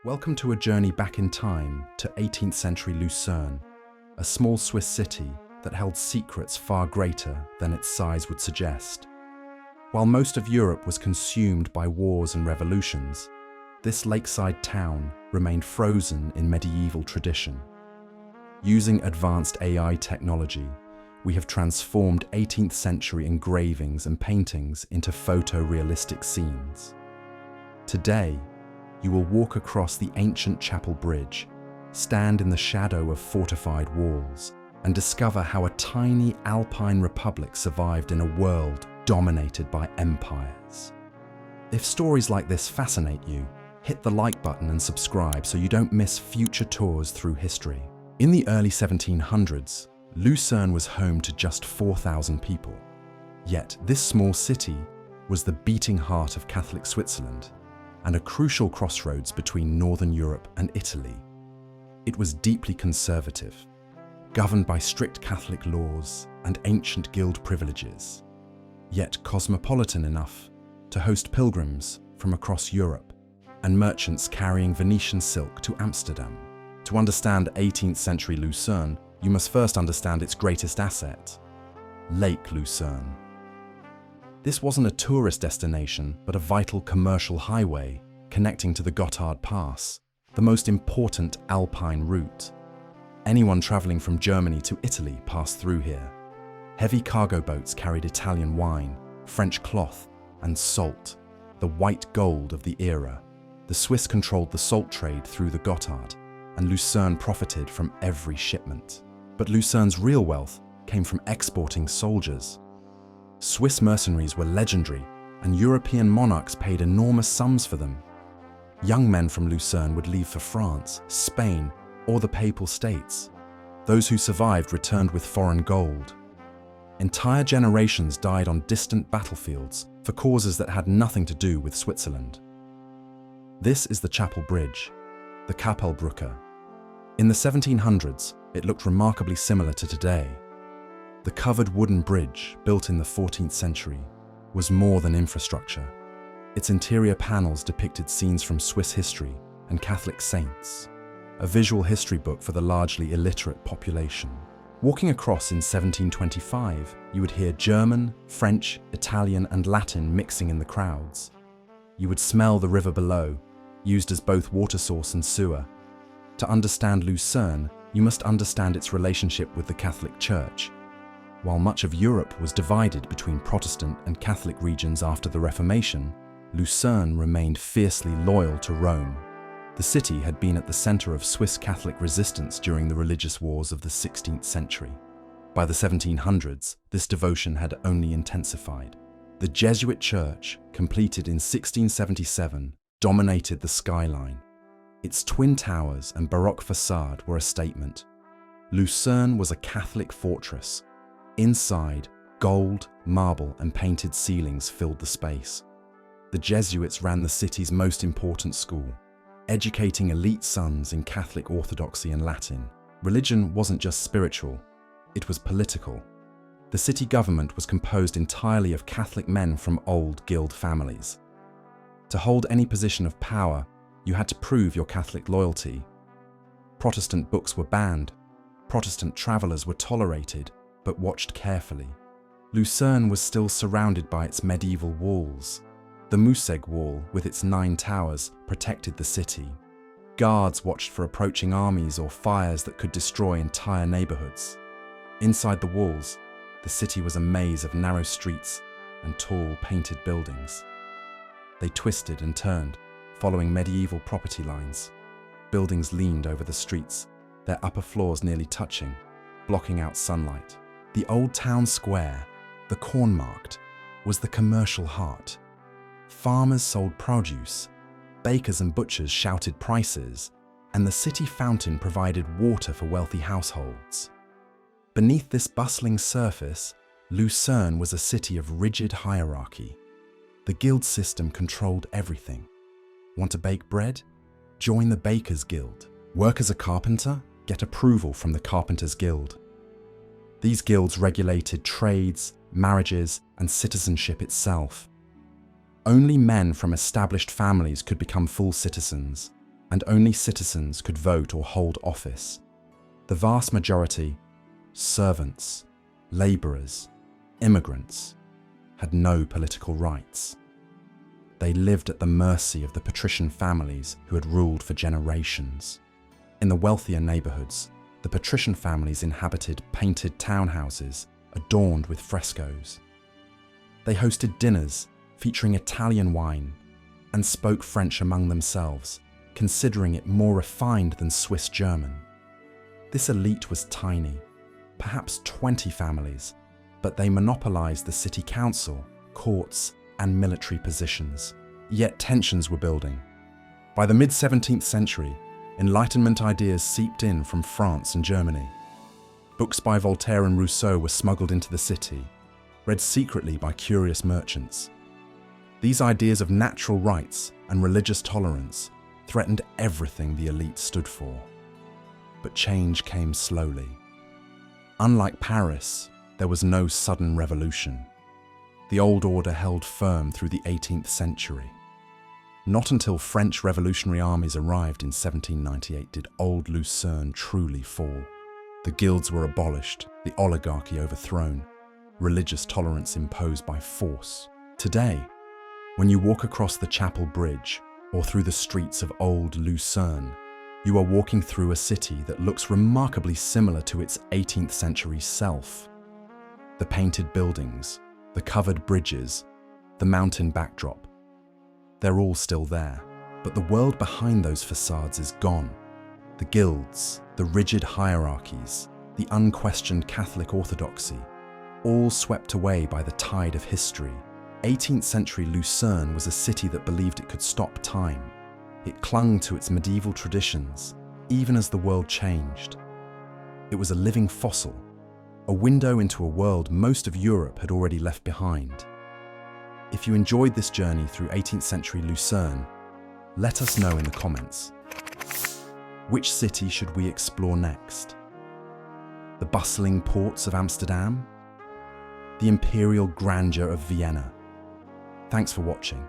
Welcome to a journey back in time to 18th century Lucerne, a small Swiss city that held secrets far greater than its size would suggest. While most of Europe was consumed by wars and revolutions, this lakeside town remained frozen in medieval tradition. Using advanced AI technology, we have transformed 18th century engravings and paintings into photorealistic scenes. Today, you will walk across the ancient chapel bridge, stand in the shadow of fortified walls, and discover how a tiny Alpine republic survived in a world dominated by empires. If stories like this fascinate you, hit the like button and subscribe so you don't miss future tours through history. In the early 1700s, Lucerne was home to just 4,000 people. Yet this small city was the beating heart of Catholic Switzerland and a crucial crossroads between Northern Europe and Italy. It was deeply conservative, governed by strict Catholic laws and ancient guild privileges, yet cosmopolitan enough to host pilgrims from across Europe and merchants carrying Venetian silk to Amsterdam. To understand 18th century Lucerne, you must first understand its greatest asset, Lake Lucerne. This wasn't a tourist destination, but a vital commercial highway connecting to the Gotthard Pass, the most important Alpine route. Anyone traveling from Germany to Italy passed through here. Heavy cargo boats carried Italian wine, French cloth, and salt, the white gold of the era. The Swiss controlled the salt trade through the Gotthard, and Lucerne profited from every shipment. But Lucerne's real wealth came from exporting soldiers. Swiss mercenaries were legendary, and European monarchs paid enormous sums for them. Young men from Lucerne would leave for France, Spain, or the Papal States. Those who survived returned with foreign gold. Entire generations died on distant battlefields for causes that had nothing to do with Switzerland. This is the chapel bridge, the Kapellbrücke. In the 1700s, it looked remarkably similar to today. The covered wooden bridge, built in the 14th century, was more than infrastructure. Its interior panels depicted scenes from Swiss history and Catholic saints, a visual history book for the largely illiterate population. Walking across in 1725, you would hear German, French, Italian, and Latin mixing in the crowds. You would smell the river below, used as both water source and sewer. To understand Lucerne, you must understand its relationship with the Catholic Church. While much of Europe was divided between Protestant and Catholic regions after the Reformation, Lucerne remained fiercely loyal to Rome. The city had been at the center of Swiss Catholic resistance during the religious wars of the 16th century. By the 1700s, this devotion had only intensified. The Jesuit Church, completed in 1677, dominated the skyline. Its twin towers and Baroque facade were a statement. Lucerne was a Catholic fortress. Inside, gold, marble, and painted ceilings filled the space. The Jesuits ran the city's most important school, educating elite sons in Catholic orthodoxy and Latin. Religion wasn't just spiritual, it was political. The city government was composed entirely of Catholic men from old guild families. To hold any position of power, you had to prove your Catholic loyalty. Protestant books were banned, Protestant travelers were tolerated, but watched carefully. Lucerne was still surrounded by its medieval walls. The Musegg Wall, with its 9 towers, protected the city. Guards watched for approaching armies or fires that could destroy entire neighborhoods. Inside the walls, the city was a maze of narrow streets and tall, painted buildings. They twisted and turned, following medieval property lines. Buildings leaned over the streets, their upper floors nearly touching, blocking out sunlight. The old town square, the corn-market, was the commercial heart. Farmers sold produce, bakers and butchers shouted prices, and the city fountain provided water for wealthy households. Beneath this bustling surface, Lucerne was a city of rigid hierarchy. The guild system controlled everything. Want to bake bread? Join the Bakers' Guild. Work as a carpenter? Get approval from the Carpenters' Guild. These guilds regulated trades, marriages, and citizenship itself. Only men from established families could become full citizens. and only citizens could vote or hold office. The vast majority, servants, labourers, immigrants, had no political rights. They lived at the mercy of the patrician families who had ruled for generations. In the wealthier neighbourhoods, the patrician families inhabited painted townhouses adorned with frescoes. They hosted dinners featuring Italian wine and spoke French among themselves, considering it more refined than Swiss German. This elite was tiny, perhaps 20 families, but they monopolised the city council, courts, and military positions. Yet tensions were building. By the mid-17th century, Enlightenment ideas seeped in from France and Germany. Books by Voltaire and Rousseau were smuggled into the city, read secretly by curious merchants. These ideas of natural rights and religious tolerance threatened everything the elite stood for. But change came slowly. Unlike Paris, there was no sudden revolution. The old order held firm through the 18th century. Not until French revolutionary armies arrived in 1798 did old Lucerne truly fall. The guilds were abolished, the oligarchy overthrown, religious tolerance imposed by force. Today, when you walk across the Chapel Bridge or through the streets of old Lucerne, you are walking through a city that looks remarkably similar to its 18th century self. The painted buildings, the covered bridges, the mountain backdrop, they're all still there, but the world behind those facades is gone. The guilds, the rigid hierarchies, the unquestioned Catholic orthodoxy, all swept away by the tide of history. 18th century Lucerne was a city that believed it could stop time. It clung to its medieval traditions, even as the world changed. It was a living fossil, a window into a world most of Europe had already left behind. If you enjoyed this journey through 18th century Lucerne, let us know in the comments. Which city should we explore next? The bustling ports of Amsterdam? The imperial grandeur of Vienna? Thanks for watching.